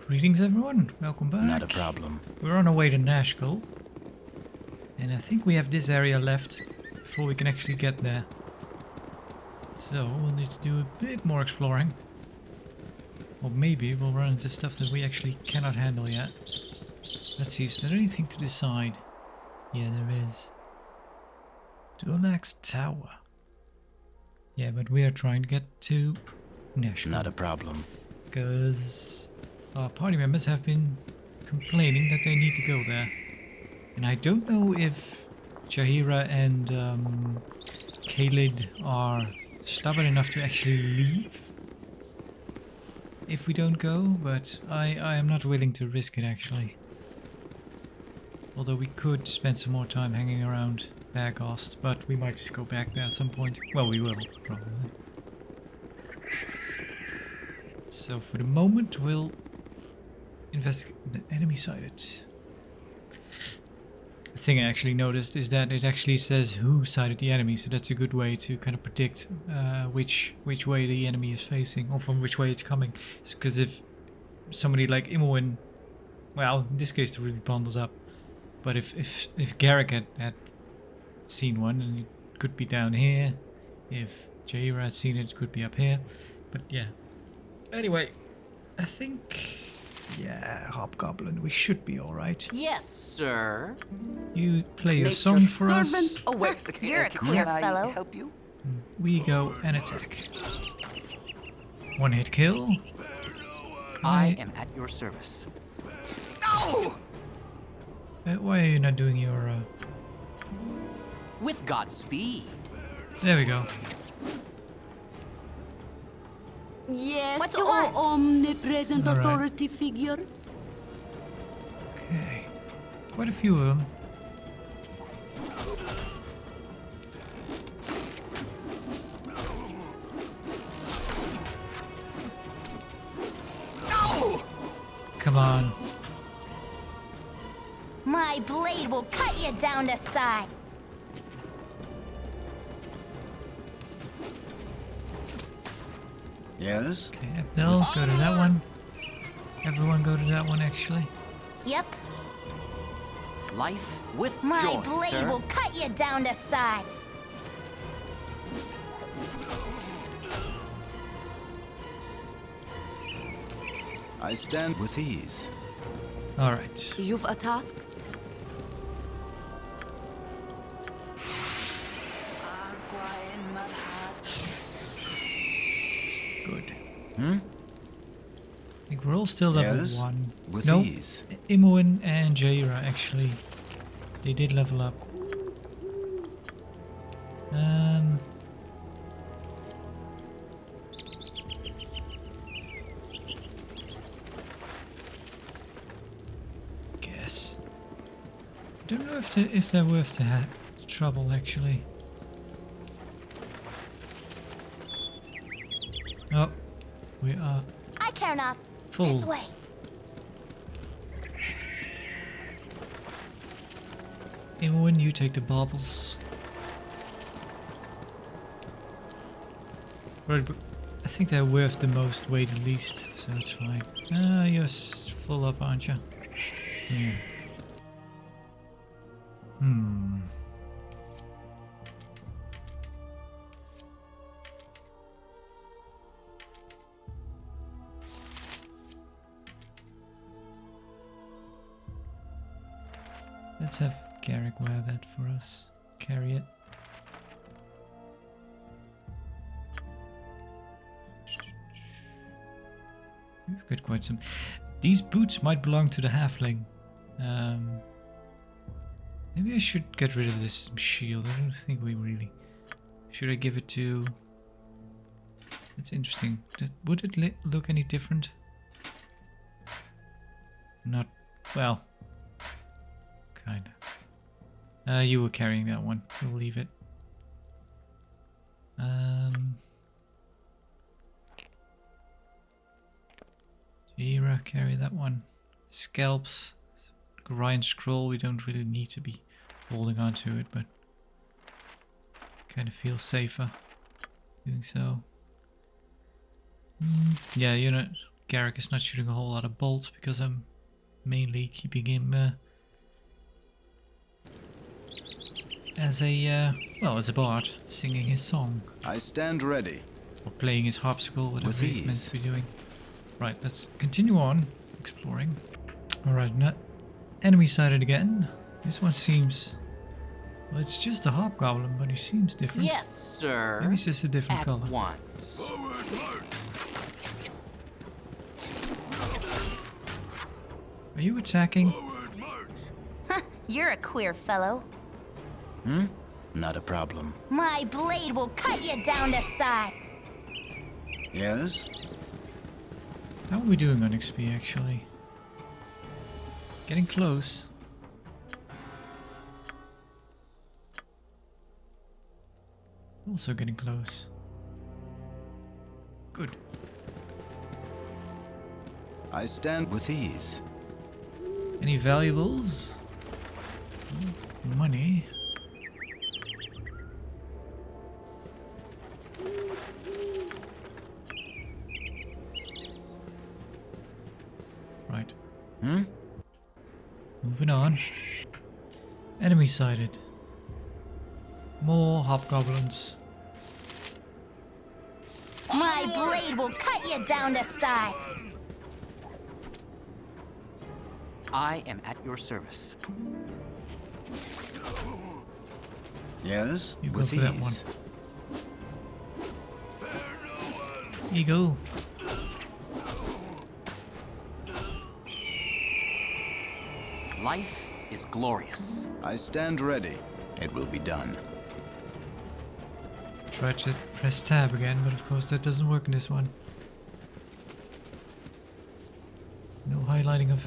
Greetings everyone, welcome back. Not a problem. We're on our way to Nashkel. And I think we have this area left before we can actually get there. So we'll need to do a bit more exploring. Or maybe we'll run into stuff that we actually cannot handle yet. Let's see, is there anything to the side? Yeah, there is. Dulax Tower. Yeah, but we are trying to get to Nashkel. Not a problem. Because our party members have been complaining that they need to go there. And I don't know if Jahira and Khalid are stubborn enough to actually leave if we don't go, but I am not willing to risk it actually. Although we could spend some more time hanging around Bergast, but we might just go back there at some point. Well, we will, probably. So for the moment, we'll investigate the enemy sided. The thing I actually noticed is that it actually says who sided the enemy, so that's a good way to kind of predict which way the enemy is facing, or from which way it's coming. Because if somebody like Imoen, well, in this case, they're really bundled up. But if Garrick had seen one, and it could be down here. If Jaira had seen it, it could be up here. But yeah. Anyway, I think, yeah, Hobgoblin, we should be all right. Yes, sir. You play your song for us. You're a queer fellow. Help you? We go and attack. One hit kill. I am at your service. No! Why are you not doing your... With Godspeed. There we go. Yes, What you you want? omnipresent All right. authority figure. Okay. Quite a few of them. No! Come on. My blade will cut you down to size. Yes? Okay, Abdel, go to that one. Everyone go to that one, actually. Yep, Life with my joy, blade sir. will cut you down to size. I stand with ease. All right. You've a task? Good. Hmm? I think we're all still level Yes, 1. with Nope. ease. Imoen and Jaira, actually. They did level up. Guess. Don't know if they're worth the trouble, actually. Oh, we are I care not. full. This way. Imoen, you take the baubles. Right, but I think they're worth the most, weigh the least, so it's fine. Ah, you're full up, aren't you? Yeah. Let's have Garrick wear that for us. Carry it. We've got quite some. These boots might belong to the halfling. Maybe I should get rid of this shield. I don't think we really. Should I give it to? That's interesting. Would it look any different? Not well. Kinda. You were carrying that one. We'll leave it. Jira, carry that one. Scalps. Grind scroll. We don't really need to be holding on to it, but kind of feels safer doing so. Yeah, Garrick is not shooting a whole lot of bolts because I'm mainly keeping him as a as a bard, singing his song I stand ready. or playing his harpsichord, whatever With he's meant ease. to be doing. Right, let's continue on exploring. All right, enemy sighted again. This one seems, well, it's just a hobgoblin, but he seems different. Yes, sir. Maybe it's just a different At color. once. Are you attacking? You're a queer fellow. Not a problem. My blade will cut you down to size. Yes? How are we doing on XP actually? Getting close. Also getting close. Good. I stand with ease. Any valuables? Money. Right. Moving on. Enemy sighted. More hobgoblins. My blade will cut you down to size. I am at your service. Yes? You go with for ease. that one. Eagle. Life is glorious. I stand ready. It will be done. Try to press tab again, but of course that doesn't work in this one. No highlighting of...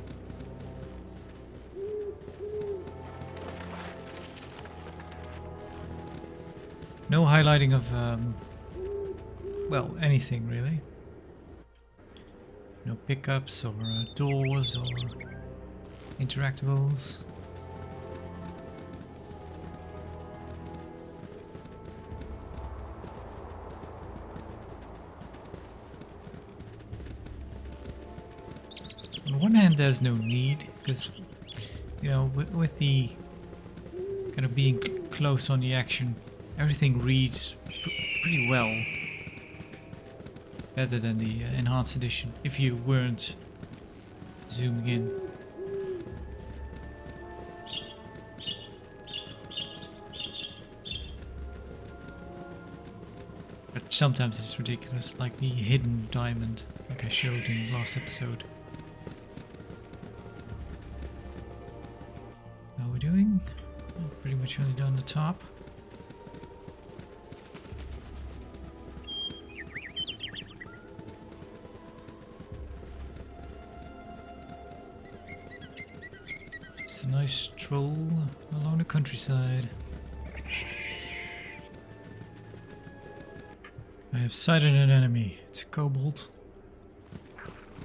No highlighting of, well, anything really. No pickups or doors or interactables. On one hand, there's no need, because, you know, with the kind of being close on the action, everything reads pretty well. Better than the enhanced edition, if you weren't zooming in. But sometimes it's ridiculous, like the hidden diamond, like I showed in the last episode. How are we doing? Oh, pretty much only done the top. It's a nice stroll along the countryside. I have sighted an enemy. It's a kobold.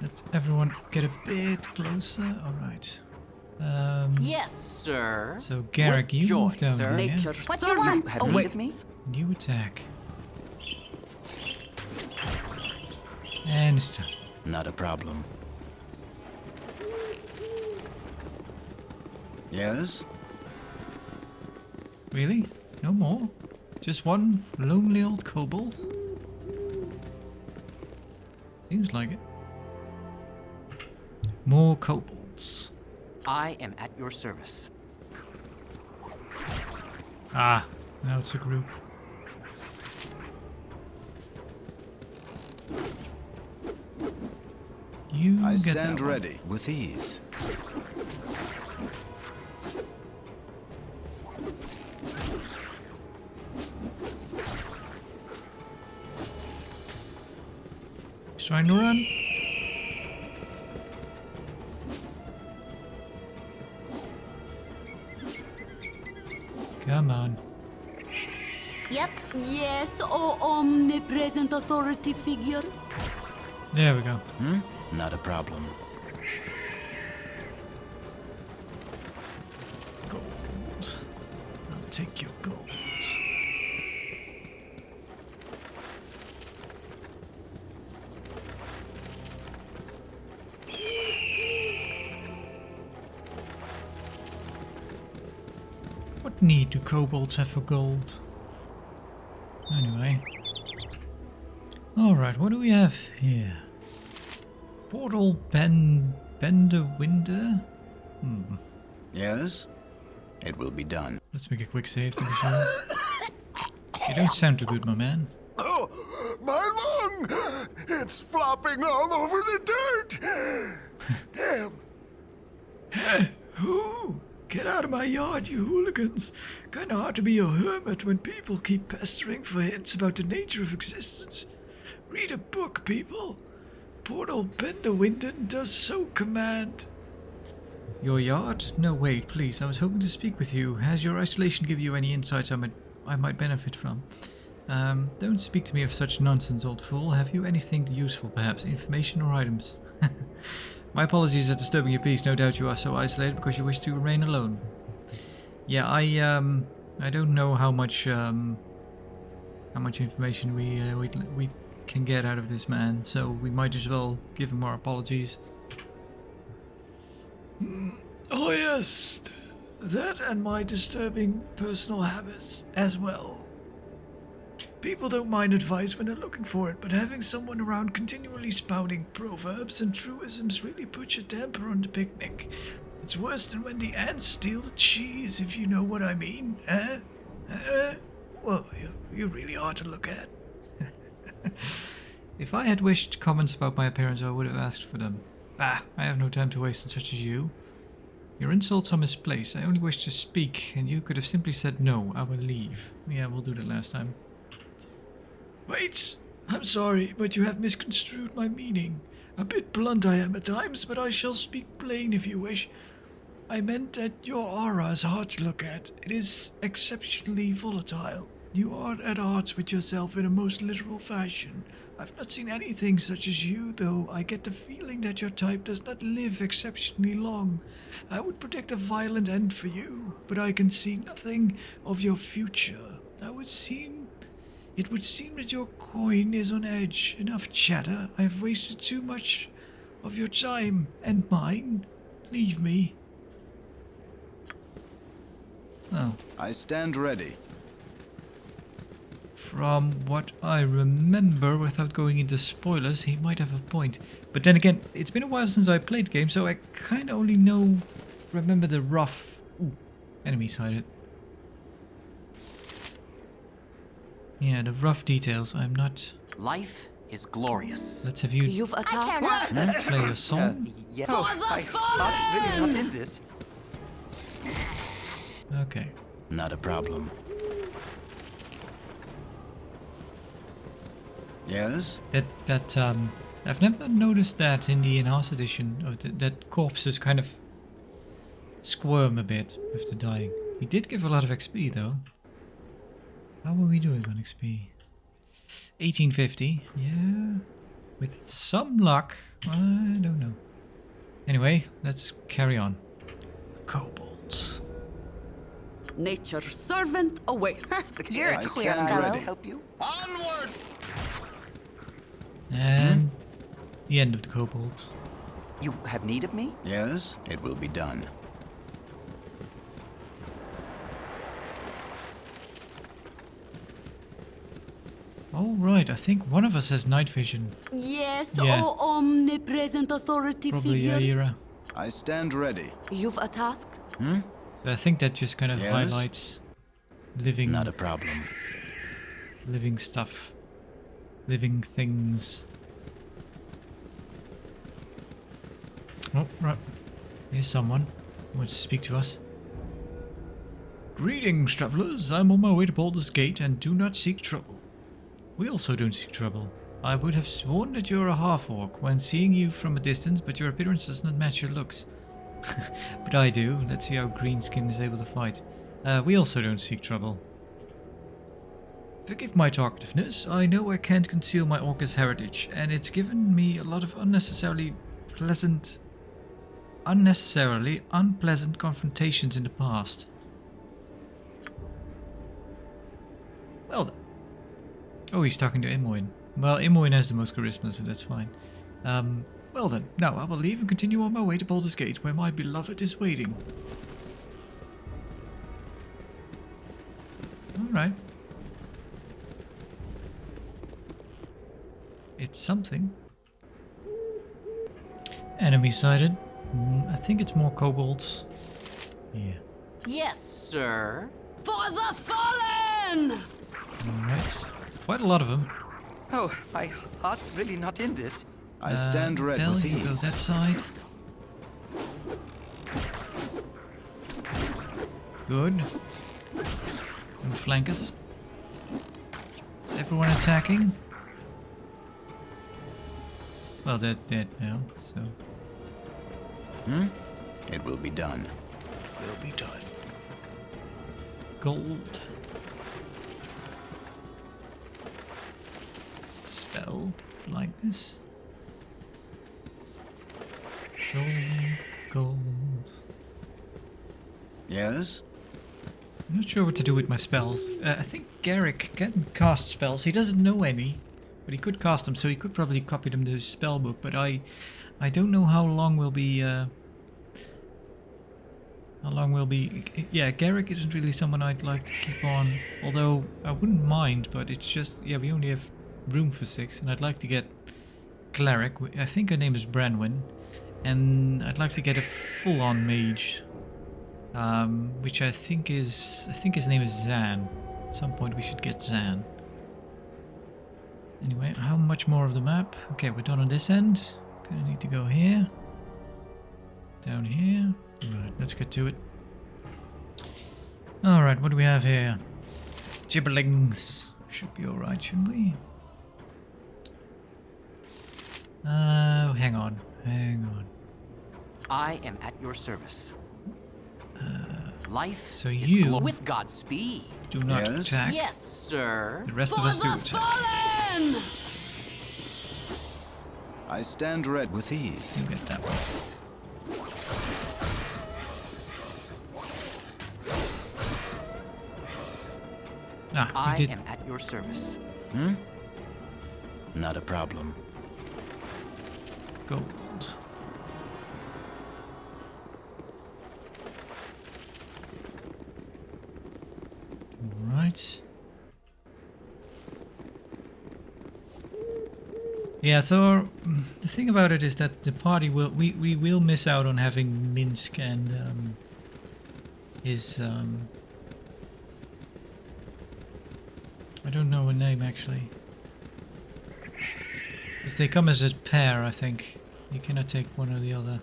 Let's everyone get a bit closer. Alright. Yes, sir. So Garrick, With you joy, move down sir. here. Nature What you want? had waited me. And you attack. And it's done. Not a problem. Yes? Really? No more? Just one lonely old kobold? Seems like it. More kobolds. I am at your service. Ah, now it's a group. You I get stand that one. ready with ease. He's trying to run. Come on. Yep. Yes, oh omnipresent authority figure. There we go. Not a problem. Gold. I'll take your gold. What need do kobolds have for gold? Anyway. Alright, what do we have here? Portal Bender Winder? Yes? It will be done. Let's make a quick save to be sure. You don't sound too good, my man. Oh, my lung! It's flopping all over the dirt! Damn. Hey, who? Get out of my yard, you hooligans. Kinda hard to be a hermit when people keep pestering for hints about the nature of existence. Read a book, people. Portal Bender Winden does so command. Your yard? No, wait, please. I was hoping to speak with you. Has your isolation give you any insights I might benefit from? Don't speak to me of such nonsense, old fool. Have you anything useful, perhaps? Information or items? My apologies for disturbing your peace. No doubt you are so isolated because you wish to remain alone. Yeah, I don't know how much information we can get out of this man, so we might as well give him our apologies. Oh yes, that and my disturbing personal habits as well. People don't mind advice when they're looking for it, but having someone around continually spouting proverbs and truisms really puts a damper on the picnic. It's worse than when the ants steal the cheese, if you know what I mean, eh? Well, you're really hard to look at. If I had wished comments about my appearance, I would have asked for them. I have no time to waste on such as you. Your insults are misplaced. I only wish to speak, and you could have simply said no, I will leave. Yeah, we'll do that last time. Wait! I'm sorry, but you have misconstrued my meaning. A bit blunt I am at times, but I shall speak plain if you wish. I meant that your aura is hard to look at. It is exceptionally volatile. You are at odds with yourself in a most literal fashion. I've not seen anything such as you, though I get the feeling that your type does not live exceptionally long. I would predict a violent end for you, but I can see nothing of your future. It would seem that your coin is on edge. Enough chatter. I have wasted too much of your time and mine. Leave me. Oh. I stand ready. From what I remember, without going into spoilers, he might have a point. But then again, it's been a while since I played the game, so I kind of only remember the rough... Ooh, enemy sighted. Yeah, the rough details. I'm not... Life is glorious. Let's have you You've attacked. play a song. Yeah. I thought really not in this. Okay. Not a problem. Yes? I've never noticed that in the enhanced edition, that corpses kind of squirm a bit after dying. He did give a lot of XP though. How are we doing on XP? 1850, yeah. With some luck, I don't know. Anyway, let's carry on. Kobolds. Nature's servant awaits. You're a I queer stand fellow. ready. Help you? Onward! And the end of the kobolds. You have need of me? Yes? It will be done. Oh right, I think one of us has night vision. Yes, Yeah. oh omnipresent authority Probably figure. Yaira. I stand ready. You've a task? So I think that just kind of Yes? highlights living Not a problem. living stuff. Living things. Oh, right. Here's someone who wants to speak to us. Greetings, travelers. I'm on my way to Baldur's Gate and do not seek trouble. We also don't seek trouble. I would have sworn that you're a half-orc when seeing you from a distance, but your appearance does not match your looks. But I do. Let's see how Greenskin is able to fight. We also don't seek trouble. Forgive my talkativeness. I know I can't conceal my Orcus heritage, and it's given me a lot of unnecessarily unpleasant confrontations in the past. Well then. Oh, he's talking to Imoen. Well, Imoen has the most charisma, so that's fine. Well then, now I will leave and continue on my way to Baldur's Gate, where my beloved is waiting. Alright. It's something. Enemy sighted. I think it's more kobolds. Yeah. Yes, sir. For the fallen! Alright. Quite a lot of them. Oh, my heart's really not in this. I stand ready Del, with you go ease. that side. Good. Don't flank us. Is everyone attacking? Well, they're dead now, so... It will be done. Will be done. Gold. Spell like this. Gold. Yes? I'm not sure what to do with my spells. I think Garrick can cast spells. He doesn't know any, but he could cast them, so he could probably copy them to his spell book. But I don't know how long we'll be. Yeah, Garrick isn't really someone I'd like to keep on. Although I wouldn't mind, but it's just we only have room for 6, and I'd like to get Cleric. I think her name is Branwen, and I'd like to get a full-on mage. Which I think his name is Zan. At some point we should get Zan. Anyway, how much more of the map? Okay, we're done on this end. Gonna need to go here. Down here. Right, let's get to it. Alright, what do we have here? Gibberlings. Should be alright, shouldn't we? Hang on. I am at your service. Life so is you- with Godspeed. Do not Yes? attack. Yes, sir. The rest of For us do the attack. fallen! I stand ready with ease. You get that one. Ah, I we did. am at your service. Not a problem. Gold. Alright. Yeah, so the thing about it is that the party will we will miss out on having Minsk and his I don't know her name actually. Because they come as a pair, I think. You cannot take one or the other.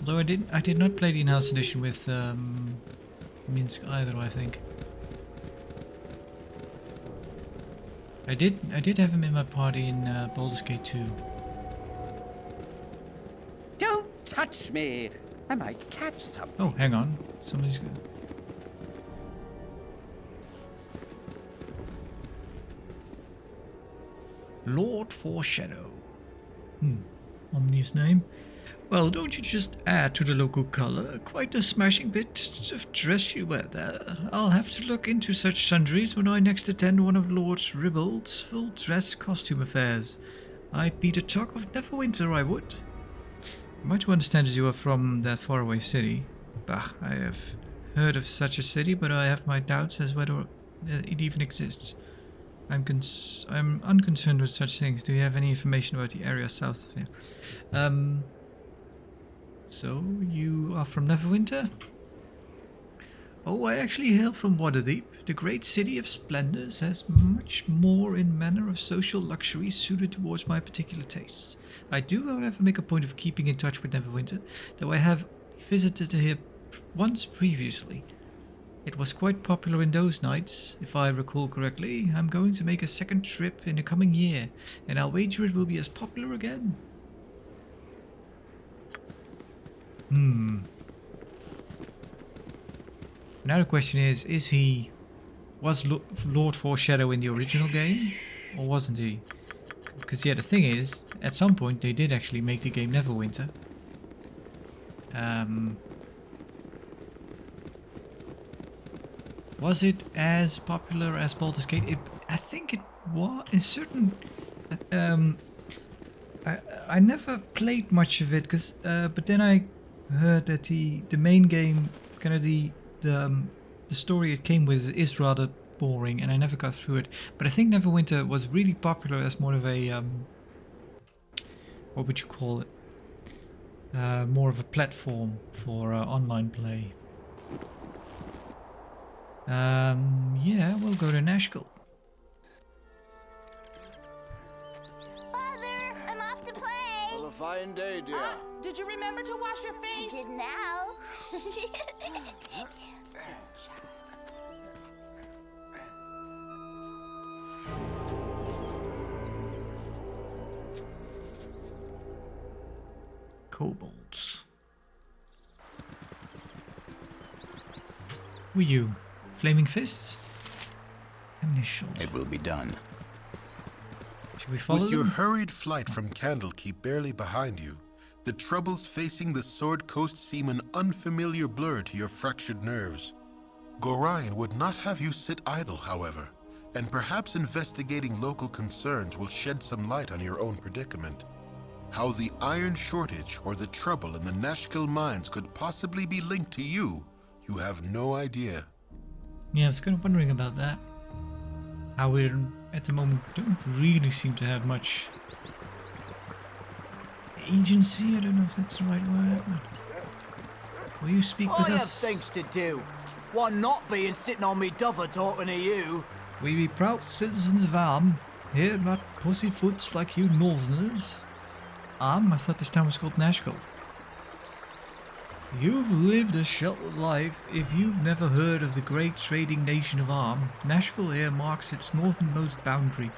Although I did not play the in-house edition with Minsk either, I think. I did have him in my party in Baldur's Gate 2. Don't touch me. I might catch something. Oh, hang on. Somebody's good. Lord Foreshadow. Ominous name. Well, don't you just add to the local color? Quite a smashing bit of dress you wear there. I'll have to look into such sundries when I next attend one of Lord Ribbald's full-dress costume affairs. I'd be the talk of Neverwinter, I would. Am I to understand that you are from that faraway city? Bah, I have heard of such a city, but I have my doubts as whether it even exists. I'm unconcerned with such things. Do you have any information about the area south of here? So, you are from Neverwinter? Oh, I actually hail from Waterdeep. The great city of splendors has much more in manner of social luxury suited towards my particular tastes. I do, however, make a point of keeping in touch with Neverwinter, though I have visited here once previously. It was quite popular in those nights, if I recall correctly. I'm going to make a second trip in the coming year, and I'll wager it will be as popular again. Now the question is was Lord Foreshadow in the original game, or wasn't he? Because yeah, the thing is, at some point they did actually make the game Neverwinter. Was it as popular as Baldur's Gate? I think it was in certain I never played much of it, but then I heard that the main game, kind of the story it came with is rather boring, and I never got through it. But I think Neverwinter was really popular as more of a what would you call it? More of a platform for online play. Yeah, we'll go to Nashkel. Father, I'm off to play. Well, a fine day, dear. Did you remember to wash your I face? did now. Kobolds. Who are you? Flaming fists? Ammunition. It will be done. Should we follow With your them? hurried flight from Candlekeep barely behind you, the troubles facing the Sword Coast seem an unfamiliar blur to your fractured nerves. Gorion would not have you sit idle, however, and perhaps investigating local concerns will shed some light on your own predicament. How the iron shortage or the trouble in the Nashkel mines could possibly be linked to you, you have no idea. Yeah, I was kind of wondering about that. How we at the moment don't really seem to have much agency. I don't know if that's the right word. But will you speak with I have us? things to do. Why not being sitting on me duffer talking to you? We be proud citizens of Arm, here not pussyfoots like you Northerners. Arm? I thought this town was called Nashkel. You've lived a sheltered life if you've never heard of the great trading nation of Arm. Nashkel here marks its northernmost boundary,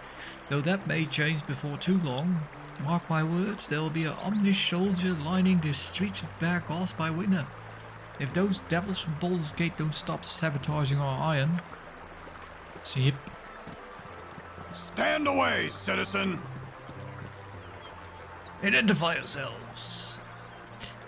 though that may change before too long. Mark my words, there will be an ominous soldier lining the streets of Bergos by winter. If those devils from Baldur's Gate don't stop sabotaging our iron. So yep. Stand away, citizen! Identify yourselves.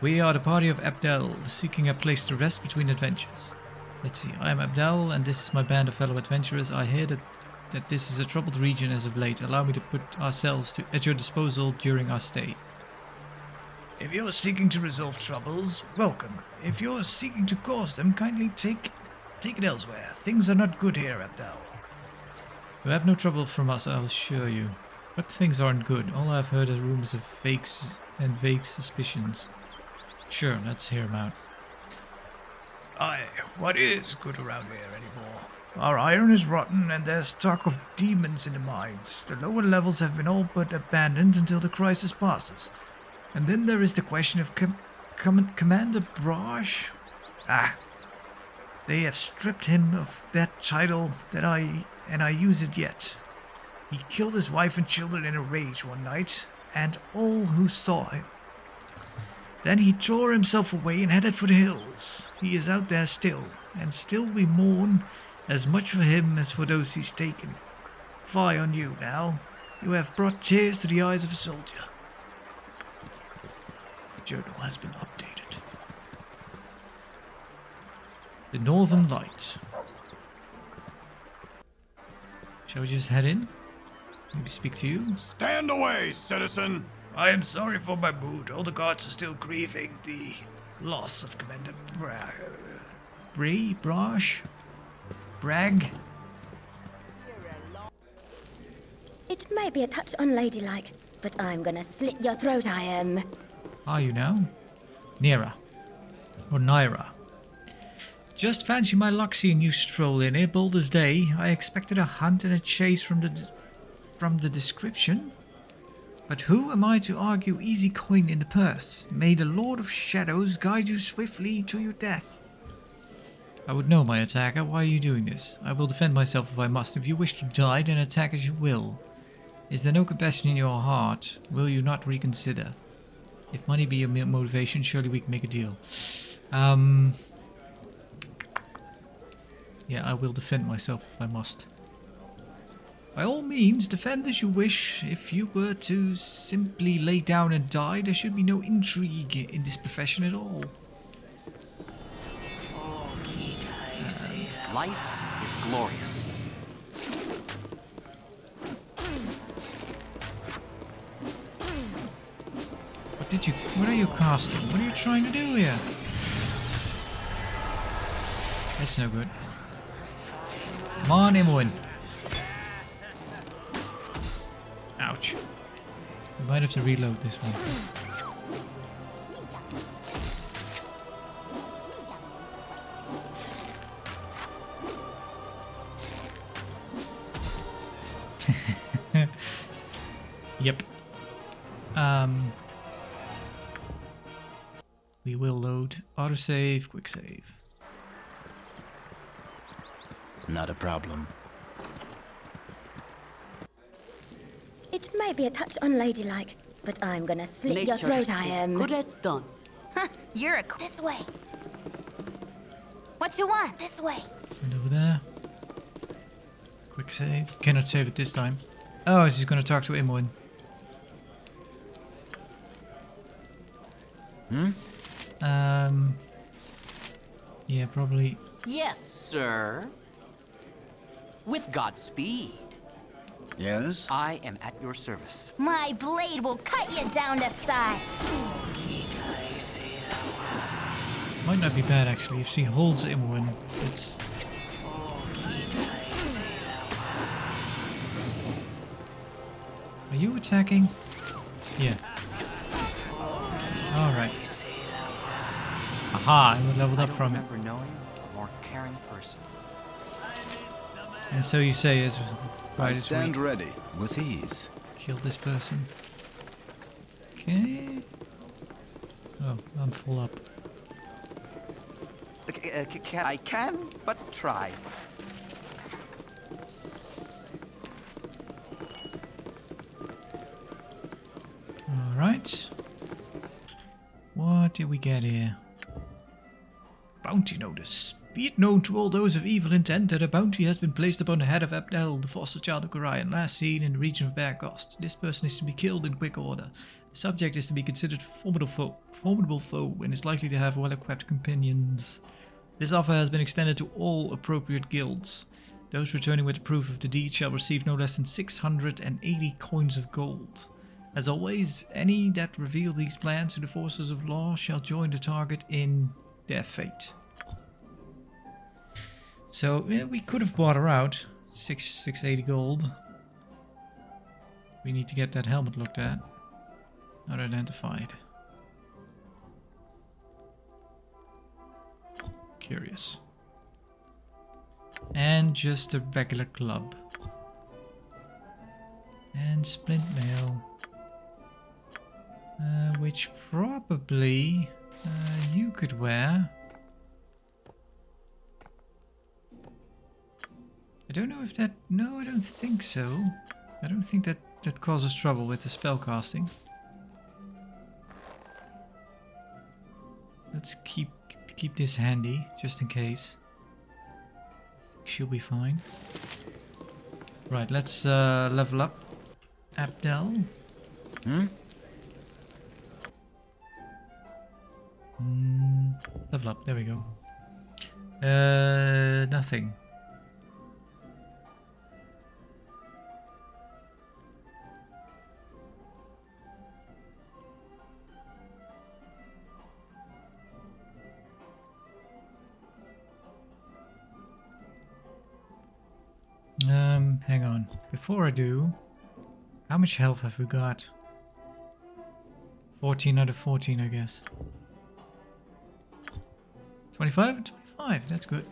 We are the party of Abdel, seeking a place to rest between adventures. Let's see, I am Abdel, and this is my band of fellow adventurers. I hear that this is a troubled region as of late. Allow me to put ourselves at your disposal during our stay. If you're seeking to resolve troubles, welcome. If you're seeking to cause them, kindly take it elsewhere. Things are not good here, Abdel. You have no trouble from us, I'll assure you. But things aren't good. All I've heard are rumors of fakes and vague suspicions. Sure, let's hear them out. Aye, what is good around here anymore? Our iron is rotten and there's talk of demons in the mines. The lower levels have been all but abandoned until the crisis passes. And then there is the question of Commander Brash. They have stripped him of that title and I use it yet. He killed his wife and children in a rage one night, and all who saw him. Then he tore himself away and headed for the hills. He is out there still, and still we mourn as much for him as for those he's taken. Fie on you now. You have brought tears to the eyes of a soldier. The journal has been updated. The Northern Light. Shall we just head in? Maybe speak to you? Stand away, citizen! I am sorry for my mood. All the guards are still grieving the loss of Commander Bragg? It may be a touch unladylike, but I'm gonna slit your throat, I am. Are you now? Nira. Or Naira. Just fancy my luck seeing you stroll in here, Baldur's Day. I expected a hunt and a chase from the description. But who am I to argue easy coin in the purse? May the Lord of Shadows guide you swiftly to your death. I would know, my attacker. Why are you doing this? I will defend myself if I must. If you wish to die, then attack as you will. Is there no compassion in your heart? Will you not reconsider? If money be your motivation, surely we can make a deal. Yeah, I will defend myself if I must. By all means, defend as you wish. If you were to simply lay down and die, there should be no intrigue in this profession at all. Life is glorious. What are you casting? What are you trying to do here? That's no good. Come on, Imoen. Ouch. We might have to reload this one. Yep. We will load autosave, quick save. Not a problem. It may be a touch unladylike, but I'm gonna slit your throat, I am. Good as done. You're a... This way. What you want? This way. And over there. Quick save. Cannot save it this time. Oh, she's gonna talk to Imoen. Yeah, probably. Yes, sir. With Godspeed. Yes? I am at your service. My blade will cut you down to size. Might not be bad actually. If she holds Imoen, it's. Are you attacking? Yeah. Alright. Aha, I leveled up from it. I don't remember knowing a more caring person. And so you say as I right as stand we ready with ease. kill this person. Okay. Oh, I'm full up. I can, but try. Alright. What did we get here? Bounty notice. Be it known to all those of evil intent that a bounty has been placed upon the head of Abdel, the foster child of Orion, last seen in the region of Bearcost. This person is to be killed in quick order. The subject is to be considered formidable foe and is likely to have well-equipped companions. This offer has been extended to all appropriate guilds. Those returning with the proof of the deed shall receive no less than 680 coins of gold. As always, any that reveal these plans to the forces of law shall join the target in their fate. So, yeah, we could have bought her out. 680 gold. We need to get that helmet looked at. Not identified. Curious. And just a regular club. And splint mail. Which probably you could wear. I don't know if that... No, I don't think so. I don't think that causes trouble with the spell casting. Let's keep this handy, just in case. She'll be fine. Right, let's level up Abdel. Level up, there we go. Nothing. Hang on. Before I do, how much health have we got? 14 out of 14, I guess. 25 and 25, that's good.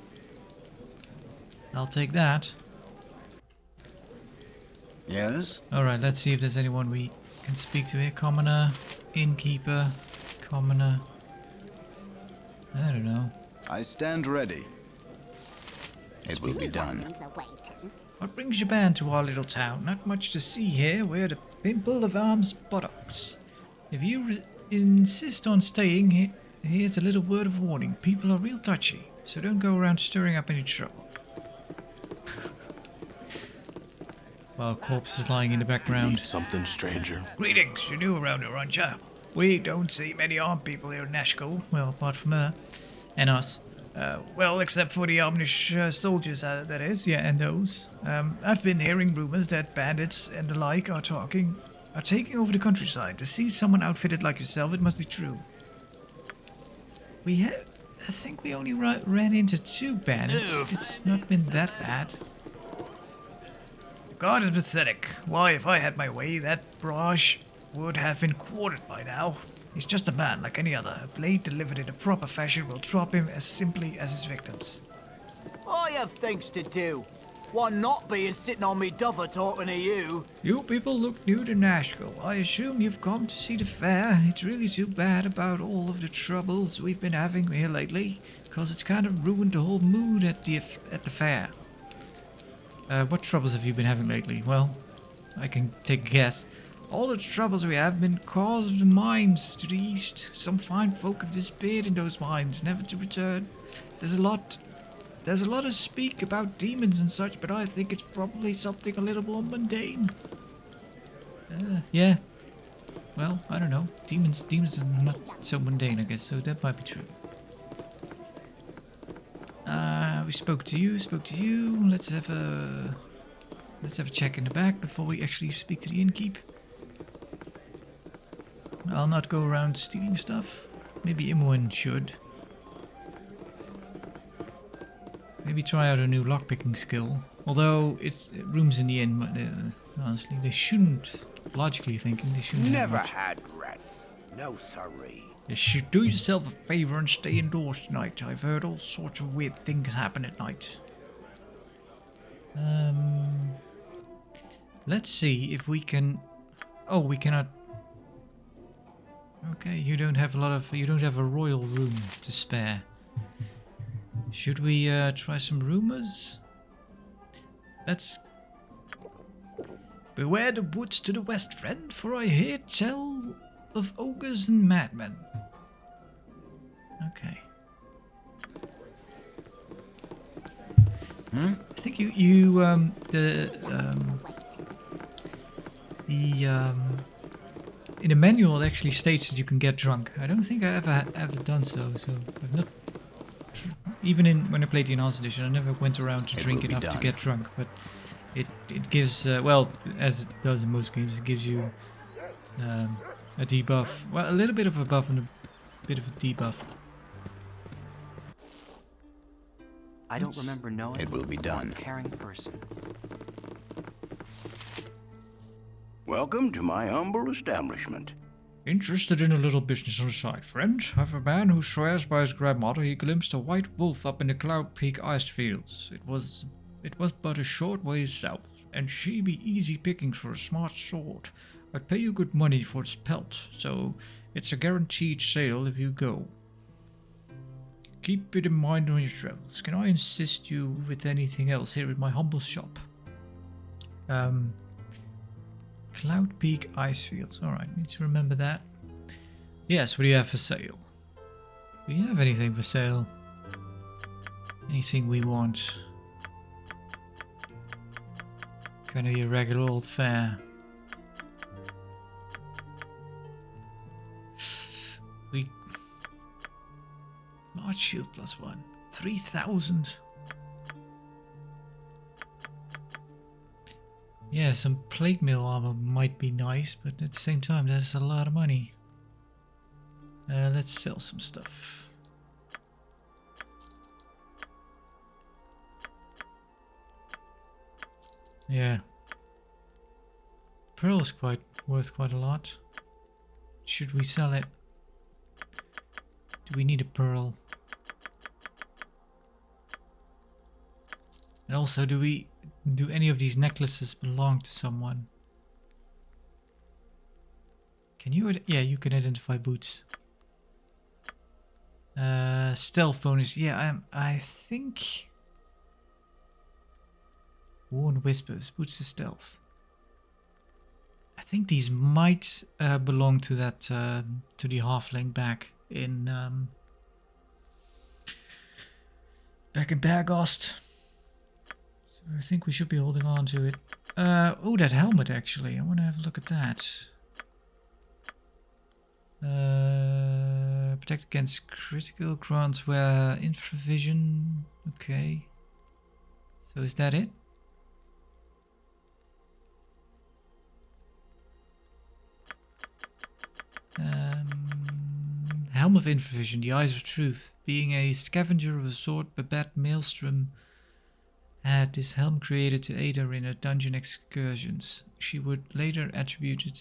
I'll take that. Yes? Alright, let's see if there's anyone we can speak to here. Commoner, innkeeper, commoner. I don't know. I stand ready. It will be done. What brings your band to our little town? Not much to see here. We're the Pimple of Arms Buttocks. If you insist on staying, here's a little word of warning. People are real touchy, so don't go around stirring up any trouble. While corpse is lying in the background. Something, stranger. Greetings, you're new around here, aren't ya? We don't see many armed people here in Nashkel. Well, apart from her. And us. Well, except for the Omnish soldiers, that is. Yeah, and those. I've been hearing rumors that bandits and the like are talking. are taking over the countryside. To see someone outfitted like yourself, it must be true. I think we only ran into 2 bandits. It's not been that bad. The god is pathetic. Why, if I had my way, that barrage would have been quartered by now. He's just a man like any other. A blade delivered in a proper fashion will drop him as simply as his victims. I have things to do. One not being sitting on me duffer talking to you. You people look new to Nashkel. I assume you've come to see the fair. It's really too bad about all of the troubles we've been having here lately, because it's kind of ruined the whole mood at the fair. What troubles have you been having lately? Well, I can take a guess. All the troubles we have been caused of the mines to the east. Some fine folk have disappeared in those mines, never to return. There's a lot of speak about demons and such, but I think it's probably something a little more mundane. Yeah. Well, I don't know. Demons are not so mundane, I guess, so that might be true. We spoke to you. Let's have a check in the back before we actually speak to the innkeep. I'll not go around stealing stuff. Maybe Imoen should. Maybe try out a new lockpicking skill. Although it's rooms in the inn, but honestly, they shouldn't. Logically thinking, they shouldn't. Never have much. had rats. No siree. You should do yourself a favor and stay indoors tonight. I've heard all sorts of weird things happen at night. Let's see if we can. Oh, we cannot. Okay, you don't have a royal room to spare. Should we try some rumors? Let's... Beware the woods to the west, friend, for I hear tell of ogres and madmen. Okay. I think in the manual it actually states that you can get drunk. I don't think I ever done so I've not... Even when I played the Enhanced Edition, I never went around to drink enough to get drunk, but it gives, well, as it does in most games, it gives you a debuff. Well, a little bit of a buff and a bit of a debuff. I don't remember knowing It will be done. a caring person. Welcome to my humble establishment. Interested in a little business on the side, friend? I've a man who swears by his grandmother he glimpsed a white wolf up in the Cloud Peak ice fields. It was but a short ways south, and she be easy pickings for a smart sword. I'd pay you good money for its pelt, so it's a guaranteed sale if you go. Keep it in mind on your travels. Can I assist you with anything else here at my humble shop? Cloud Peak Icefields. Alright, need to remember that. Yes, what do you have for sale? Do you have anything for sale? Anything we want? Kind of your regular old fare. Large shield +1. 3,000. Yeah, some plate mail armor might be nice, but at the same time, that's a lot of money. Let's sell some stuff. Yeah. Pearl is worth quite a lot. Should we sell it? Do we need a pearl? And also, do any of these necklaces belong to someone? Can you? Yeah, you can identify boots. Stealth bonus. Yeah, I think. Worn whispers. Boots to stealth. I think these might belong to that to the halfling back in Bergost. I think we should be holding on to it. Oh, that helmet actually. I want to have a look at that. Protect against critical grants where infravision. Okay. So is that it? Helm of Infravision, the Eyes of Truth. Being a scavenger of a sword Babette Maelstrom had this helm created to aid her in her dungeon excursions. She would later attributed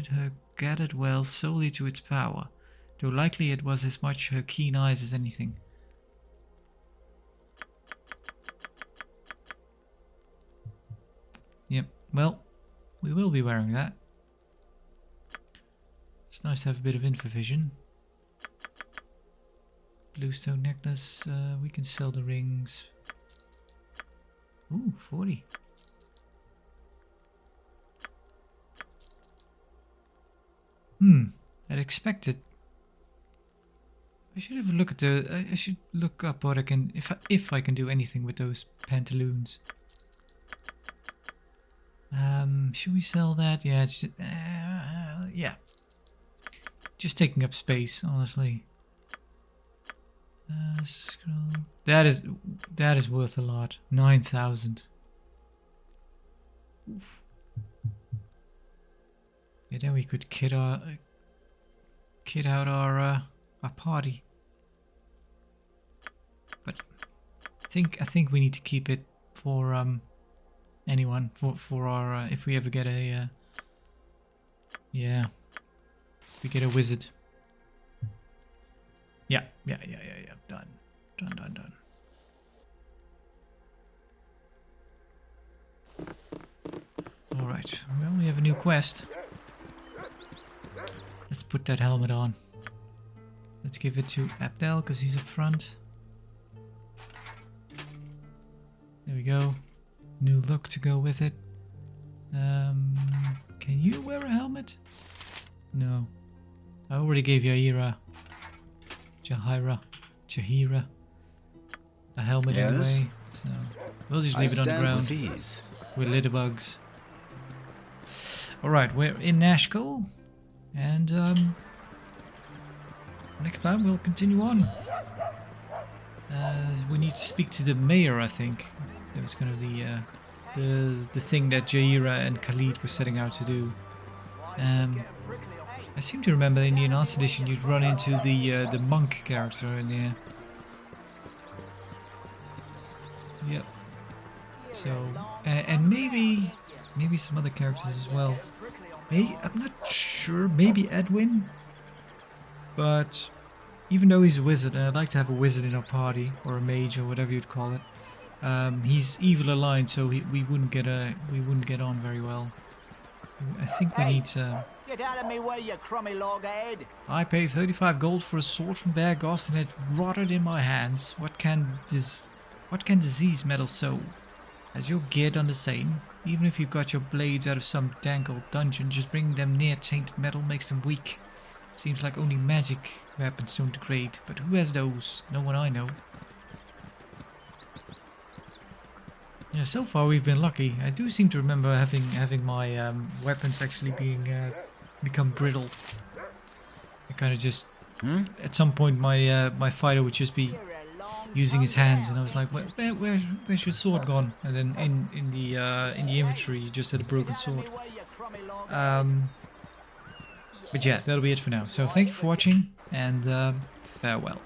her gathered wealth solely to its power, though likely it was as much her keen eyes as anything. Yep, well, we will be wearing that. It's nice to have a bit of infravision. Bluestone necklace, we can sell the rings. Ooh, 40. I'd expected. I should have a look at the. I should look up what I can, if I can do anything with those pantaloons. Should we sell that? Yeah, it's just, yeah. Just taking up space, honestly. Scroll. That is worth a lot. 9,000. Yeah, then we could kit out our party. But I think we need to keep it for anyone for our if we ever get a yeah, if we get a wizard. Yeah. Done. Alright, well, we have a new quest. Let's put that helmet on. Let's give it to Abdel, because he's up front. There we go. New look to go with it. Can you wear a helmet? No. I already gave Jahira a helmet anyway, so we'll just leave it on the ground with litterbugs. Alright, we're in Nashkel, and next time we'll continue on. We need to speak to the mayor, I think. That was kind of the thing that Jahira and Khalid were setting out to do. I seem to remember in the Enhanced Edition you'd run into the monk character in there. Yep. So, and maybe some other characters as well. I'm not sure. Maybe Edwin. But even though he's a wizard, and I'd like to have a wizard in our party, or a mage, or whatever you'd call it, he's evil aligned, so we wouldn't get on very well. I think we need to. Get out of me way, you crummy loghead! I paid 35 gold for a sword from Bergost, and it rotted in my hands. What can disease metal sow? Has your gear done the same? Even if you got your blades out of some dank old dungeon, just bringing them near tainted metal makes them weak. Seems like only magic weapons don't degrade, but who has those? No one I know. Yeah, so far we've been lucky. I do seem to remember having my weapons actually become brittle. I kind of just at some point my fighter would just be using his hands, and I was like, where's your sword gone? And then in the inventory you just had a broken sword. But yeah, that'll be it for now. So thank you for watching, and farewell.